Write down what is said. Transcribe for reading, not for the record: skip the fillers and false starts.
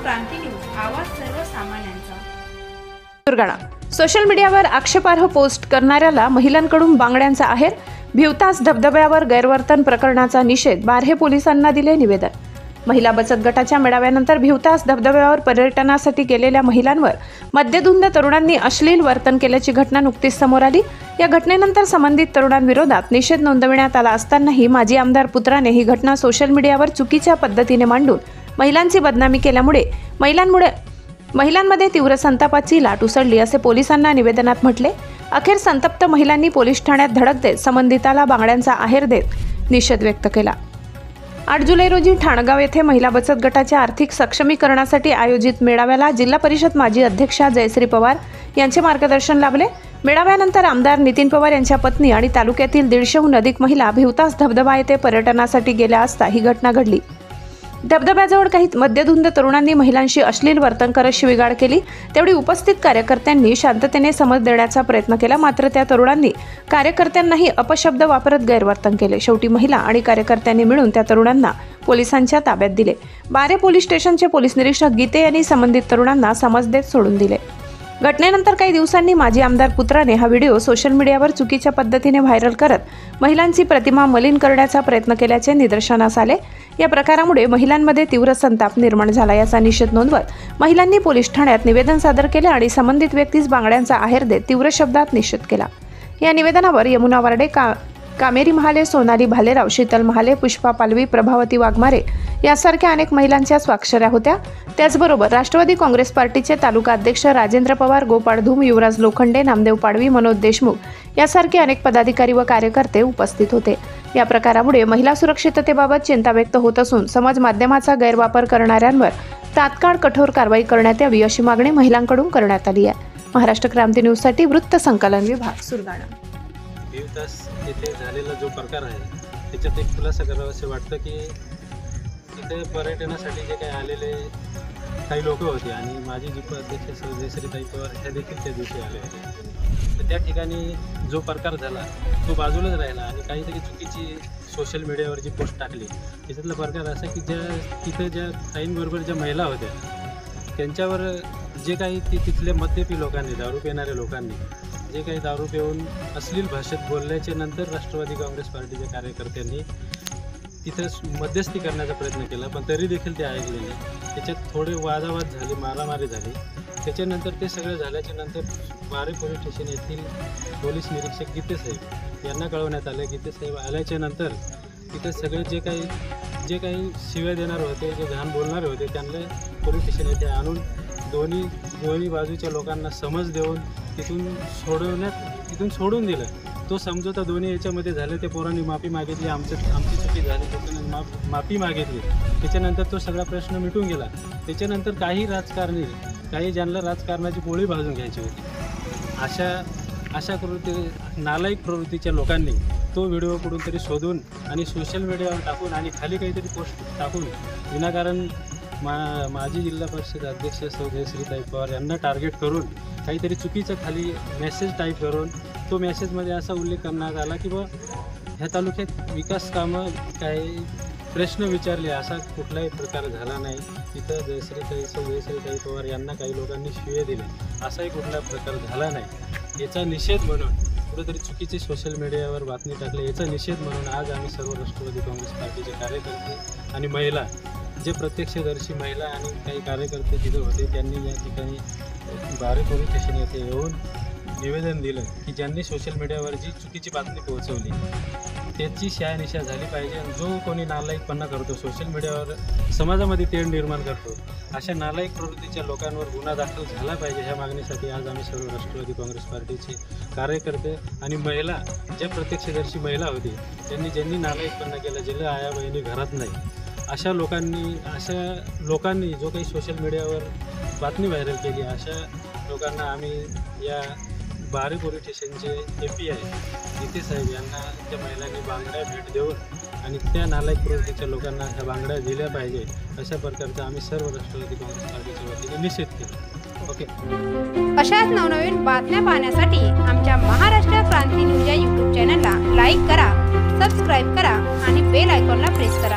क्रांती news, आवाज सर्वसामान्यांचा। Surgana social मीडियावर आक्षेपार्ह पोस्ट करणाऱ्याला महिलांकडून बांगड्यांचा आहेर, भिवतास धबधब्यावर गैरवर्तन प्रकरणाचा निषेध, बार्हे पोलिसांना दिले निवेदन। महिला बचत गटाच्या मेळाव्यानंतर भिवतास धबधब्यावर पर्यटनासाठी गेलेल्या महिलांवर मद्यधुंद तरुणांनी अश्लील वर्तन केल्याची घटना नुकतीच समोर आली। या घटनेनंतर संबंधित तरुणांविरोधात निषेध नोंदविण्यात आला असतानाही माजी आमदार पुत्राने ही घटना सोशल मीडियावर चुकीच्या पद्धतीने मांडून महिलांची बदनामी केल्यामुळे महिलांमध्ये तीव्र संतापाची लाट उसळली असे पोलिसांना निवेदनात म्हटले। अखेर संतप्त महिलांनी पोलीस ठाण्यात धडक देत संबंधिताला बांगड्यांचा आहेर देत निषेध व्यक्त केला। 8 जुलै रोजी ठाणगाव येथे महिला बचत गटाच्या आर्थिक सक्षमीकरणासाठी आयोजित मेळाव्याला जिल्हा परिषद माजी अध्यक्षा जयश्री पवार यांचे मार्गदर्शन लाभले। मेळाव्यानंतर आमदार नितीन पवार यांच्या पत्नी आणि तालुक्यातील 150हून अधिक महिला भिवतास धबधबा येथे पर्यटनासाठी गेल्या असता ही घटना घडली। धबधब्याजवळ काही मद्यधुंद तरुणांनी महिलांशी अश्लील वर्तन करत शिवीगाळ केली। तेवढी उपस्थित कार्यकर्त्यांनी शांततेने समज देण्याचा प्रयत्न केला, मात्र त्या तरुणांनी कार्यकर्त्यांनाही अपशब्द वापरत गैरवर्तन केले। शेवटी महिला आणि कार्यकर्त्यांनी मिळून त्या तरुणांना पोलिसांच्या ताब्यात दिले। बारे पोलीस स्टेशनचे पोलीस निरीक्षक गीते यांनी संबंधित तरुणांना समज देत सोडून दिले। घटनेनंतर काही दिवसांनी माजी आमदार पुत्राने हा व्हिडिओ सोशल मीडियावर चुकीच्या पद्धतीने व्हायरल करत महिलांची प्रतिमा मलिन करण्याचा प्रयत्न केल्याचे निदर्शनास आले। या प्रकारामुळे महिलांमध्ये तीव्र संताप निर्माण झाला। याचा निषेध नोंदवत महिलांनी पोलीस ठाण्यात निवेदन सादर केले आणि संबंधित व्यक्तीस बांगड्यांचा आहेर देत तीव्र शब्दात निषेध केला। या निवेदनावर यमुना वार्डे, कामेरी महाले, सोनाली भालेराव, शीतल महाले, पुष्पा पालवी, प्रभावती वाघमारे यासारख्या अनेक महिलांच्या स्वाक्षऱ्या होत्या। त्याचबरोबर राष्ट्रवादी काँग्रेस पार्टीचे तालुका अध्यक्ष राजेंद्र पवार, गोपाळ धूम, युवराज लोखंडे, नामदेव पाडवी, मनोज देशमुख यासारखे अनेक पदाधिकारी व कार्यकर्ते उपस्थित होते। या प्रकारामुळे महिला सुरक्षिततेबाबत चिंता व्यक्त होत असून समाज माध्यमाचा गैरवापर करणाऱ्यांवर तात्काळ कठोर कारवाई करण्यात यावी अशी मागणी महिलांकडून करण्यात आली आहे। महाराष्ट्र क्रांती न्यूजसाठी वृत्त संकलन विभाग, सुरगाणा। भिवतास येथे झालेला जो प्रकार आहे त्याच्यात एक खुलासा करावा असे वाटतं की इथे पर्यटनासाठी जे काही आलेले काही लोक होते आणि माझी जी अध्यक्ष जयश्रीताई पवार ह्या देखील त्या दिवशी आले होते, तर त्या ठिकाणी जो प्रकार झाला तो बाजूलाच राहिला आणि काहीतरी चुकीची सोशल मीडियावर जी पोस्ट टाकली त्याच्यातला प्रकार असा की तिथे ज्या काहींबरोबर ज्या महिला होत्या त्यांच्यावर जे काही तिथल्या मद्यपी लोकांनी, दारू पिणाऱ्या लोकांनी जे काही दारू पिऊन अश्लील भाषेत बोलल्याच्या नंतर राष्ट्रवादी काँग्रेस पार्टीच्या कार्यकर्त्यांनी तिथं मध्यस्थी करण्याचा प्रयत्न केला, पण तरी देखील ते ऐकले नाही। त्याच्यात थोडे वादावाद झाले, मारामारी झाली। त्याच्यानंतर ते सगळं झाल्याच्या नंतर बारे पोलीस स्टेशन येथील पोलीस निरीक्षक गीते साहेब यांना कळवण्यात आलं। गीते साहेब आल्याच्या नंतर तिथे सगळे जे काही शिव्या देणारे होते, जे घाण बोलणारे होते त्यांना पोलीस स्टेशन येथे आणून दोन्ही बाजूच्या लोकांना समज देऊन तिथून सोडून दिलं। तो समझोता दोन्ही याच्यामध्ये झाले। ते पोरांनी माफी मागितली, आमची चुकी झाली त्याच्यानंतर माफी मागितली। त्याच्यानंतर तो सगळा प्रश्न मिटून गेला। त्याच्यानंतर काही राजकारणी, काही ज्यांना राजकारणाची पोळी भाजून घ्यायची होती, अशा नालायक प्रवृत्तीच्या लोकांनी तो व्हिडिओ कुठून तरी शोधून आणि सोशल मीडियावर टाकून आणि खाली काहीतरी पोस्ट टाकून विनाकारण माजी जिल्हा परिषद अध्यक्ष सौ जयश्रीताई पवार यांना टार्गेट करून काहीतरी चुकीचं खाली मेसेज टाईप करून तो मेसेजमध्ये असा उल्लेख करण्यात आला की ह्या तालुक्यात विकास कामं काही प्रश्न विचारले, असा कुठलाही प्रकार झाला नाही। तिथं सौ जयश्रीताई पवार यांना काही लोकांनी शिव्या दिल्या, असाही कुठला प्रकार झाला नाही। याचा निषेध म्हणून कुठेतरी चुकीचे सोशल मीडियावर बातमी टाकले, याचा निषेध म्हणून आज आम्ही सर्व राष्ट्रवादी काँग्रेस पार्टीचे कार्यकर्ते आणि महिला, जे प्रत्यक्षदर्शी महिला आणि काही कार्यकर्ते तिथे होते, त्यांनी या ठिकाणी बारे पोलीस स्टेशन येथे येऊन निवेदन दिलं की ज्यांनी सोशल मीडियावर जी चुकीची बातमी पोहोचवली त्याची शहानिशा झाली पाहिजे। जो कोणी नालायकपणा करतो, सोशल मीडियावर समाजामध्ये तेढ निर्माण करतो, अशा नालायक प्रवृत्तीच्या लोकांवर गुन्हा दाखल झाला पाहिजे। ह्या मागणीसाठी आज आम्ही सर्व राष्ट्रवादी काँग्रेस पार्टीचे कार्यकर्ते आणि महिला, ज्या प्रत्यक्षदर्शी महिला होती ज्यांनी नालायकपणा केला, ज्याला आया बहिणी घरात नाही, अशा लोकांनी जो काही सोशल मीडियावर बातमी व्हायरल केली, अशा लोकांना आम्ही या बारे पोलीस स्टेशनचे API गीते साहेब यांना त्या महिलांनी बांगड्या भेट देऊन आणि त्या नालायक प्रवृत्तीच्या लोकांना ह्या बांगड्या दिल्या पाहिजे, अशा प्रकारचा आम्ही सर्व राष्ट्रवादी काँग्रेस पार्टीच्या वतीने निषेध केला। ओके। अशाच नवनवीन बातम्या पाहण्यासाठी आमच्या महाराष्ट्र क्रांती न्यूज या YouTube चॅनलला लाईक करा, सबस्क्राईब करा आणि बेल आयकॉनला प्रेस करा।